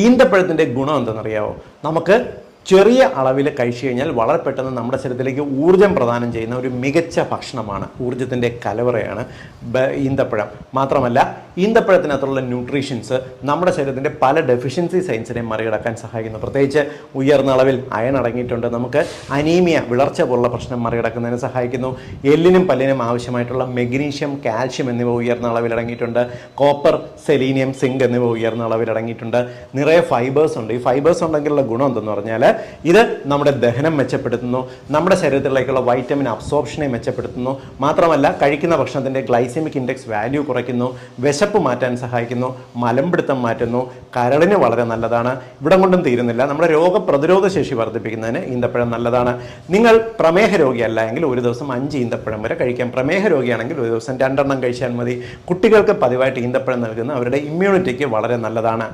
ഈന്തപ്പഴത്തിൻ്റെ ഗുണം എന്തെന്നറിയാവോ? നമുക്ക് ചെറിയ അളവിൽ കഴിച്ചു കഴിഞ്ഞാൽ വളരെ പെട്ടെന്ന് നമ്മുടെ ശരീരത്തിലേക്ക് ഊർജ്ജം പ്രദാനം ചെയ്യുന്ന ഒരു മികച്ച ഭക്ഷണമാണ്, ഊർജ്ജത്തിൻ്റെ കലവറയാണ് ഈന്തപ്പഴം. മാത്രമല്ല ഈന്തപ്പഴത്തിനകത്തുള്ള ന്യൂട്രീഷൻസ് നമ്മുടെ ശരീരത്തിൻ്റെ പല ഡെഫിഷ്യൻസി സൈൻസിനെ മറികടക്കാൻ സഹായിക്കുന്നു. പ്രത്യേകിച്ച് ഉയർന്ന അളവിൽ അയൺ അടങ്ങിയിട്ടുണ്ട്. നമുക്ക് അനീമിയ, വിളർച്ച പോലുള്ള പ്രശ്നം മറികടക്കുന്നതിന് സഹായിക്കുന്നു. എല്ലിനും പല്ലിനും ആവശ്യമായിട്ടുള്ള മെഗ്നീഷ്യം, കാൽഷ്യം എന്നിവ ഉയർന്ന അളവിൽ അടങ്ങിയിട്ടുണ്ട്. കോപ്പർ, സെലീനിയം, സിങ്ക് എന്നിവ ഉയർന്ന അളവിൽ അടങ്ങിയിട്ടുണ്ട്. നിറയെ ഫൈബേഴ്സ് ഉണ്ട്. ഈ ഫൈബേഴ്സ് ഉണ്ടെങ്കിലുള്ള ഗുണം എന്തെന്ന് പറഞ്ഞാൽ ഇത് നമ്മുടെ ദഹനം മെച്ചപ്പെടുത്തുന്നു, നമ്മുടെ ശരീരത്തിലേക്കുള്ള വൈറ്റമിൻ അബ്സോർപ്ഷനെ മെച്ചപ്പെടുത്തുന്നു. മാത്രമല്ല കഴിക്കുന്ന ഭക്ഷണത്തിൻ്റെ ഗ്ലൈസെമിക് ഇൻഡെക്സ് വാല്യൂ കുറയ്ക്കുന്നു, വിശപ്പ് മാറ്റാൻ സഹായിക്കുന്നു, മലമ്പിടുത്തം മാറ്റുന്നു, കരളിന് വളരെ നല്ലതാണ്. ഇവിടം കൊണ്ടും തീരുന്നില്ല, നമ്മുടെ രോഗപ്രതിരോധ ശേഷി വർദ്ധിപ്പിക്കുന്നതിന് ഈന്തപ്പഴം നല്ലതാണ്. നിങ്ങൾ പ്രമേഹ രോഗിയല്ല എങ്കിൽ ഒരു ദിവസം 5 ഈന്തപ്പഴം വരെ കഴിക്കാം. പ്രമേഹ രോഗിയാണെങ്കിൽ ഒരു ദിവസം 2 എണ്ണം കഴിച്ചാൽ മതി. കുട്ടികൾക്ക് പതിവായിട്ട് ഈന്തപ്പഴം നൽകുന്ന അവരുടെ ഇമ്മ്യൂണിറ്റിക്ക് വളരെ നല്ലതാണ്.